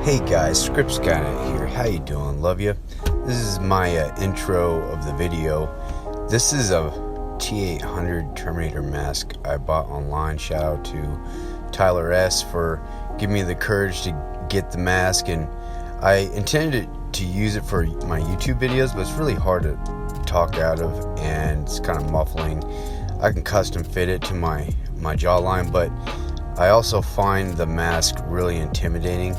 Hey guys, Scripts Skynet here. How you doing? Love you. This is my intro of the video. This is a T800 Terminator mask I bought online. Shout out to Tyler S for giving me the courage to get the mask, and I intended to use it for my YouTube videos, but it's really hard to talk out of and it's kind of muffling. I can custom fit it to my jawline, but I also find the mask really intimidating.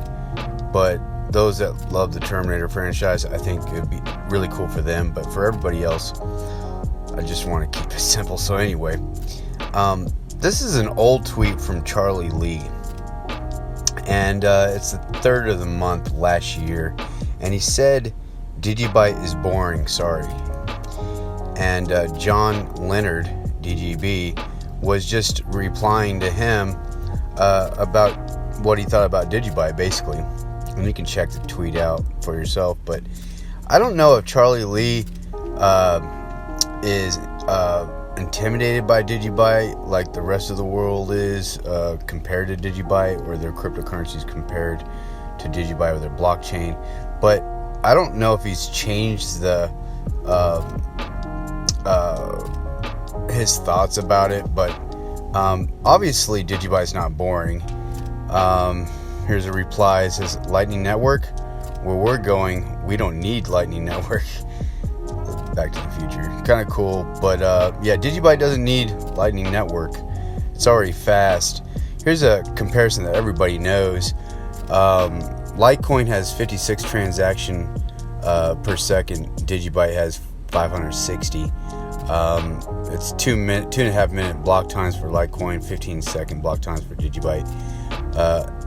But those that love the Terminator franchise, I think it would be really cool for them. But for everybody else, I just want to keep it simple. So anyway, this is an old tweet from Charlie Lee. And it's the 3rd of the month last year. And he said, DigiByte is boring, sorry. And John Leonard, DGB, was just replying to him about what he thought about DigiByte, basically. And you can check the tweet out for yourself. But I don't know if Charlie Lee is intimidated by DigiByte like the rest of the world is compared to DigiByte, or their cryptocurrencies compared to DigiByte or their blockchain. But I don't know if he's changed the his thoughts about it. But obviously DigiByte's not boring. Here's a reply. It says, Lightning Network, where we're going, we don't need Lightning Network. Back to the future. Kind of cool. But yeah, DigiByte doesn't need Lightning Network. It's already fast. Here's a comparison that everybody knows. Litecoin has 56 transactions per second. DigiByte has 560. It's 2.5 minute block times for Litecoin, 15-second block times for DigiByte.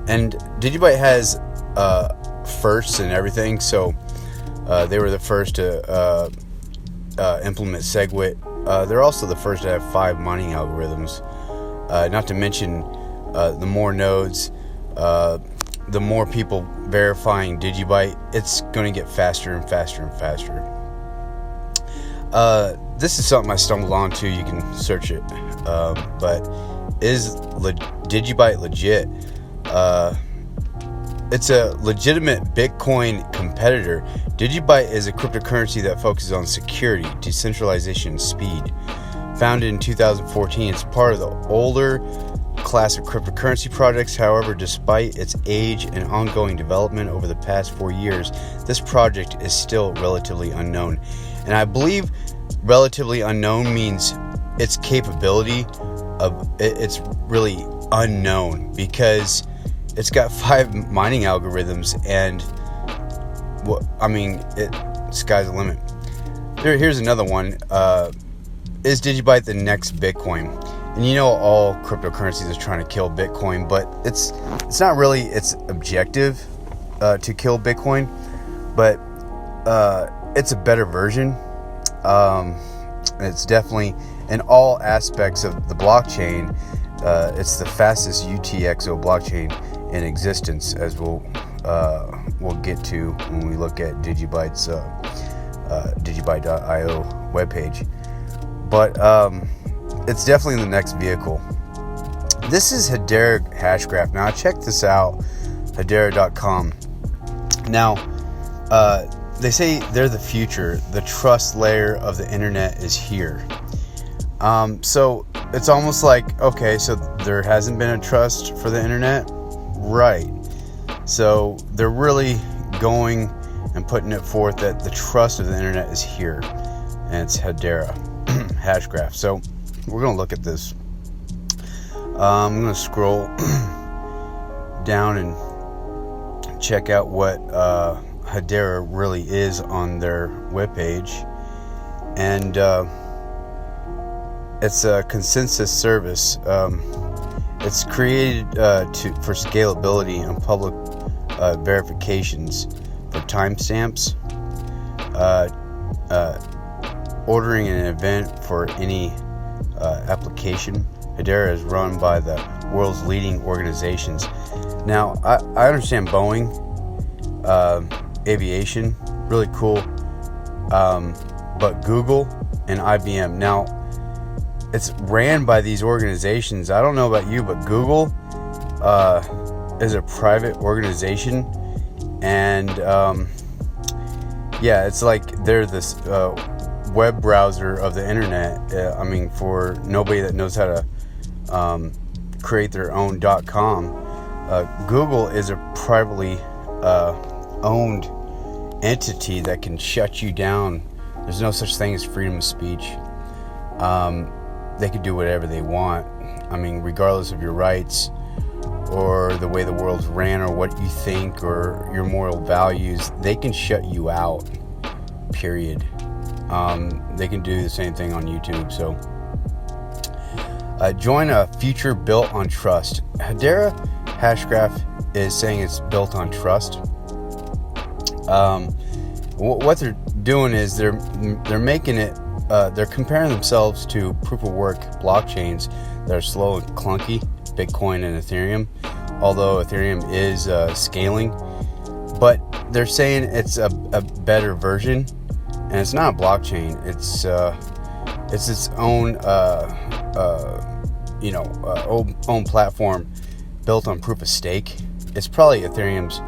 And DigiByte has firsts and everything, so they were the first to implement SegWit. They're also the first to have 5 mining algorithms. Not to mention, the more nodes, the more people verifying DigiByte, it's going to get faster and faster and faster. This is something I stumbled onto. You can search it. But is DigiByte legit? It's a legitimate Bitcoin competitor. DigiByte is a cryptocurrency that focuses on security, decentralization, and speed. Founded in 2014, it's part of the older class of cryptocurrency projects. However, despite its age and ongoing development over the past 4 years, this project is still relatively unknown. And I believe relatively unknown means its capability of it's really unknown, because it's got 5 mining algorithms, and sky's the limit. Here's another one. Is DigiByte the next Bitcoin? And you know, all cryptocurrencies are trying to kill Bitcoin, but it's not really its objective to kill Bitcoin, but it's a better version. It's definitely, in all aspects of the blockchain, it's the fastest UTXO blockchain in existence, as we'll get to when we look at DigiByte's DigiByte.io webpage. But it's definitely the next vehicle. This is Hedera Hashgraph. Now, I checked this out, Hedera.com. Now, they say they're the future. The trust layer of the internet is here. So it's almost like, okay, so there hasn't been a trust for the internet, right? So they're really going and putting it forth that the trust of the internet is here, and it's Hedera Hashgraph. So we're going to look at this. I'm going to scroll down and check out what Hedera really is on their webpage. And it's a consensus service. It's created for scalability and public verifications for timestamps, ordering an event for any application. Hedera is run by the world's leading organizations. Now, I understand Boeing, aviation, really cool, but Google and IBM. Now, it's ran by these organizations. I don't know about you, but Google is a private organization. And yeah, it's like they're this web browser of the internet. I mean, for nobody that knows how to create their own .com, Google is a privately owned entity that can shut you down. There's no such thing as freedom of speech. They could do whatever they want. I mean, regardless of your rights or the way the world's ran or what you think or your moral values, they can shut you out, period. They can do the same thing on YouTube. So join a future built on trust. Hedera Hashgraph is saying it's built on trust. What they're doing is they're making it, they're comparing themselves to proof of work blockchains that are slow and clunky, Bitcoin and Ethereum, although Ethereum is scaling. But they're saying it's a better version, and it's not a blockchain. It's its own own platform built on proof of stake. It's probably Ethereum's.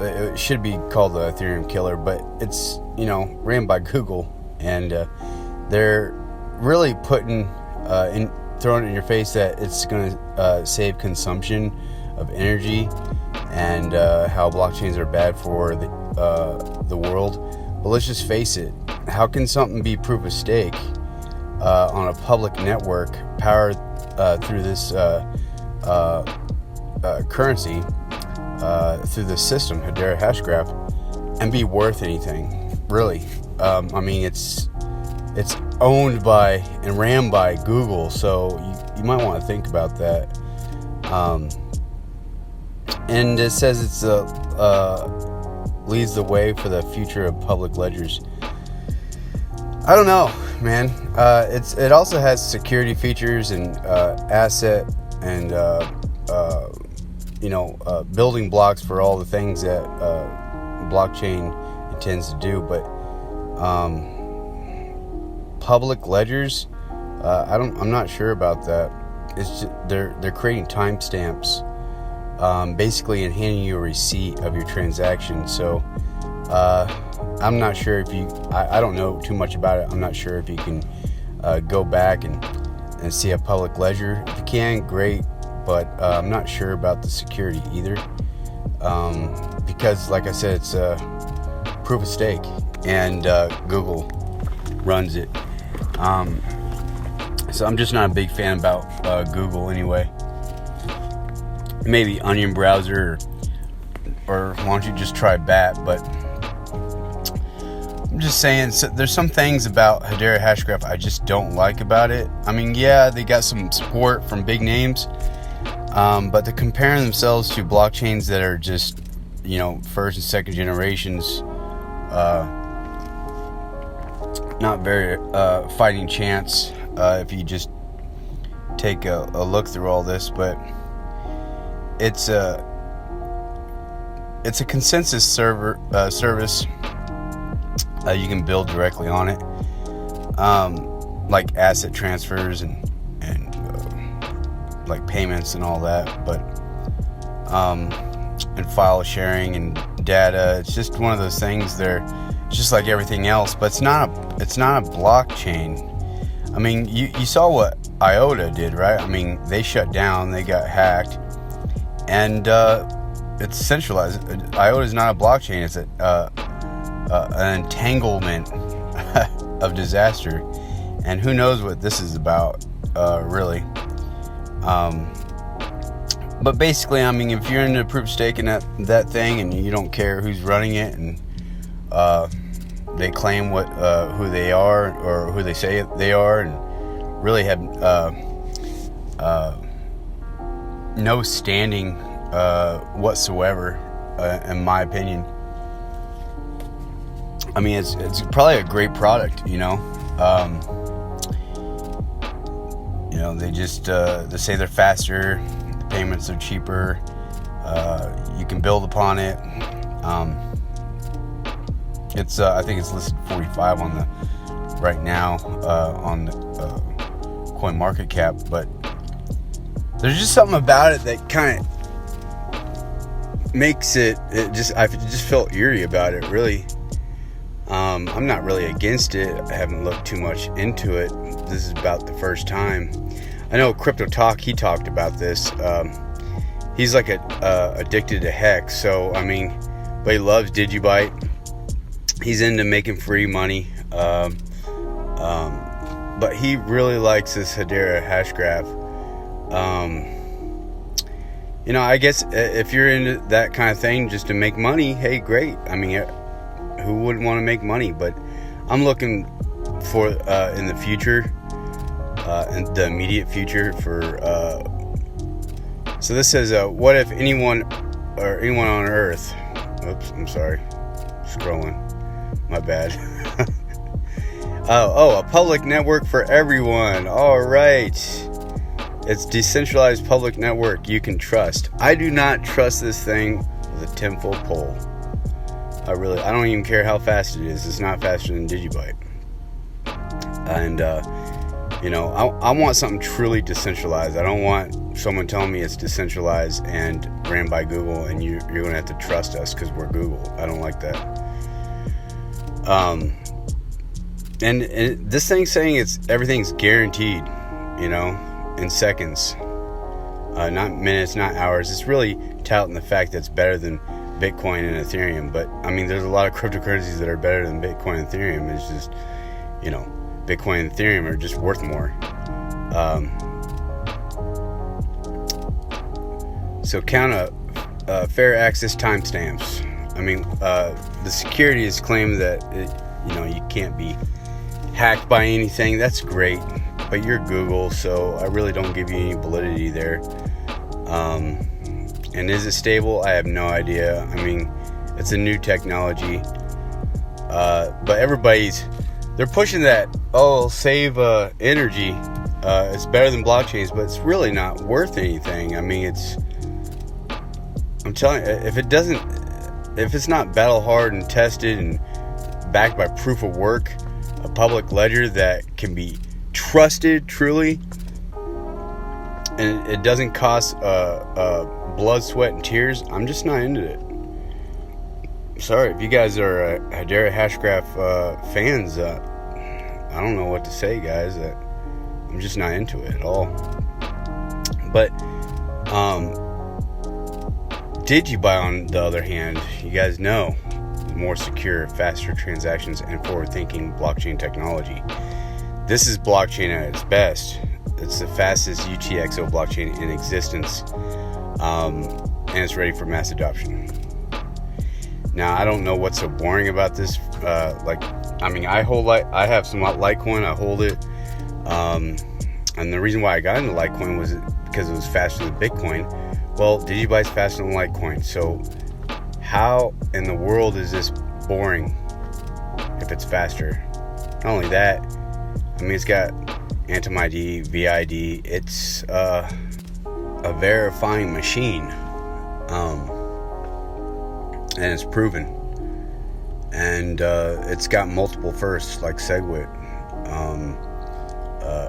It should be called the Ethereum killer, but it's ran by Google, and they're really throwing it in your face that it's going to save consumption of energy, and how blockchains are bad for the world. But let's just face it: how can something be proof of stake on a public network powered through this currency, through the system, Hedera Hashgraph, and be worth anything? Really? I mean, it's owned by and ran by Google, so you might want to think about that. And it says it's leads the way for the future of public ledgers. I don't know, man. It also has security features and asset and building blocks for all the things that blockchain intends to do, but public ledgers, I'm not sure about that. It's just, they're creating timestamps, basically, and handing you a receipt of your transaction. So I'm not sure if you. I don't know too much about it. I'm not sure if you can go back and see a public ledger. If you can, great. But I'm not sure about the security either, because, like I said, it's proof of stake, and Google runs it. So I'm just not a big fan about Google anyway. Maybe Onion browser, or why don't you just try Bat? But I'm just saying, there's some things about Hedera Hashgraph I just don't like about it. I mean, yeah, they got some support from big names, but they're comparing themselves to blockchains that are just, first and second generations, not very fighting chance if you just take a look through all this. But it's a consensus service. You can build directly on it, like asset transfers and like payments and all that, but and file sharing and data. It's just one of those things. It's just like everything else, but it's not a blockchain. I mean, you saw what IOTA did, right? I mean, they shut down, they got hacked, and it's centralized. IOTA is not a blockchain. It's an entanglement of disaster, and who knows what this is about, really. But basically, I mean, if you're into proof of stake and that thing, and you don't care who's running it, and they claim who they are or who they say they are, and really have no standing whatsoever, in my opinion. I mean, it's probably a great product, they just they say they're faster, the payments are cheaper, you can build upon it. It's I think it's listed 45 on the right now on the CoinMarketCap, but there's just something about it that kind of makes I just felt eerie about it, really. I'm not really against it. I haven't looked too much into it. This is about the first time. I know Crypto Talk, he talked about this. He's like addicted to hex, so I mean, but he loves DigiByte. He's into making free money, but he really likes this Hedera hash graph. I guess if you're into that kind of thing just to make money, hey, great. I mean, who wouldn't want to make money? But I'm looking for in the future, in the immediate future for. So this says, what if anyone on Earth? Oops, I'm sorry, scrolling. My bad. a public network for everyone. All right. It's decentralized public network you can trust. I do not trust this thing with a 10-foot pole. I don't even care how fast it is. It's not faster than DigiByte. And, I want something truly decentralized. I don't want someone telling me it's decentralized and ran by Google and you're going to have to trust us because we're Google. I don't like that. And this thing's saying everything's guaranteed, in seconds, not minutes, not hours. It's really touting the fact that it's better than Bitcoin and Ethereum. But I mean, there's a lot of cryptocurrencies that are better than Bitcoin and Ethereum. It's just, Bitcoin and Ethereum are just worth more. So count fair access timestamps. I mean, the security has claimed that you can't be hacked by anything. That's great, but you're Google, so I really don't give you any validity there. And is it stable? I have no idea. I mean, it's a new technology, but they're pushing that. Oh, save energy. It's better than blockchains, but it's really not worth anything. I mean, I'm telling you, if it's not battle hard and tested and backed by proof of work, a public ledger that can be trusted truly, and it doesn't cost blood, sweat, and tears, I'm just not into it. Sorry if you guys are Hedera Hashgraph fans. I don't know what to say, guys. I'm just not into it at all. But DigiByte, on the other hand, you guys know, more secure, faster transactions, and forward-thinking blockchain technology. This is blockchain at its best. It's the fastest UTXO blockchain in existence, and it's ready for mass adoption. Now, I don't know what's so boring about this. I have some Litecoin. I hold it, and the reason why I got into Litecoin was because it was faster than Bitcoin. Well, DigiByte's faster than Litecoin, so how in the world is this boring if it's faster? Not only that, I mean, it's got Anti-ID, VID. It's a verifying machine, and it's proven. And it's got multiple firsts like SegWit,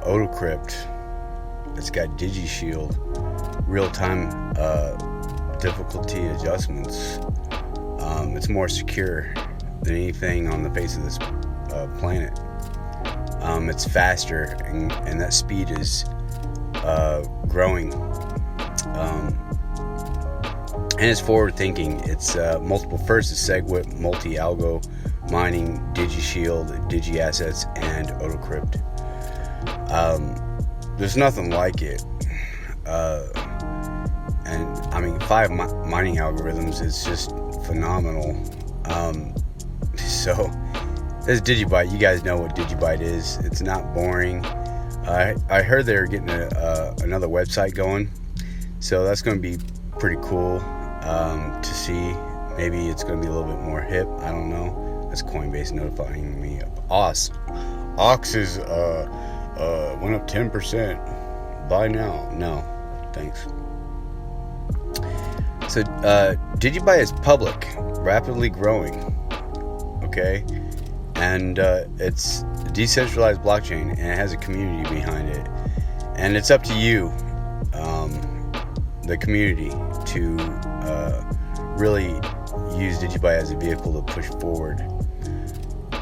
AutoCrypt. It's got DigiShield, real-time difficulty adjustments. It's more secure than anything on the face of this planet. It's faster, and that speed is growing. And it's forward-thinking. It's multiple firsts: is SegWit, multi-algo mining, DigiShield, DigiAssets, and AutoCrypt. There's nothing like it. And I mean, 5 mining algorithms is just phenomenal. So this is DigiByte. You guys know what DigiByte is. It's not boring. I heard they're getting another website going, so that's going to be pretty cool to see. Maybe it's going to be a little bit more hip. I don't know. That's Coinbase notifying me. Ox is went up 10%. Buy now. No, thanks. So DigiByte is public, rapidly growing. Okay, and it's a decentralized blockchain, and it has a community behind it, and it's up to you, the community, to really use DigiByte as a vehicle to push forward.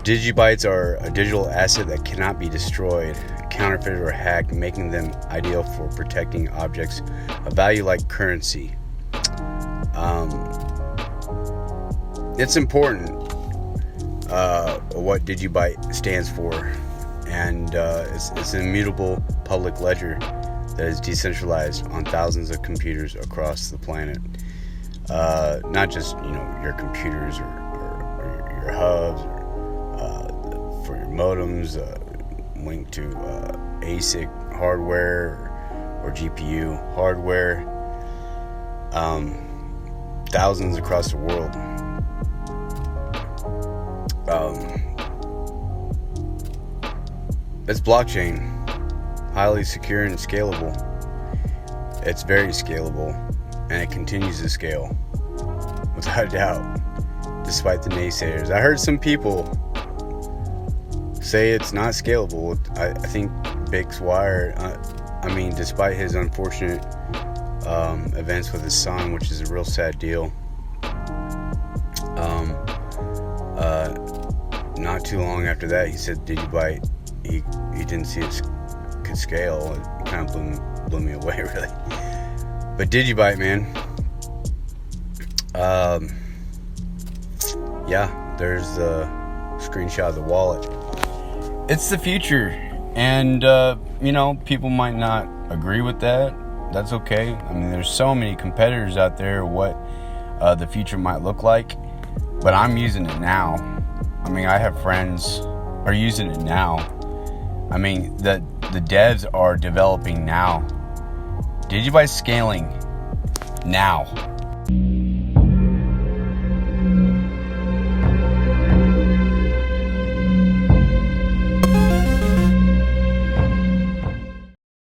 DigiBytes are a digital asset that cannot be destroyed, counterfeited, or hacked, making them ideal for protecting objects of value like currency. It's important what DigiByte stands for, and it's an immutable public ledger that is decentralized on thousands of computers across the planet. Not just your computers or your hubs or for your modems linked to ASIC hardware or GPU hardware. Thousands across the world. It's blockchain, highly secure and scalable. It's very scalable, and it continues to scale without a doubt, despite the naysayers. I heard some people say it's not scalable. I think Bix Wire, despite his unfortunate events with his son, which is a real sad deal, not too long after that, he said DigiByte, he didn't see it could scale. It kind of blew me away, really. But DigiByte, man, there's the screenshot of the wallet. It's the future, and people might not agree with that. That's okay. There's so many competitors out there what the future might look like, but I'm using it now. I have friends are using it now. The devs are developing now. DigiByte scaling now.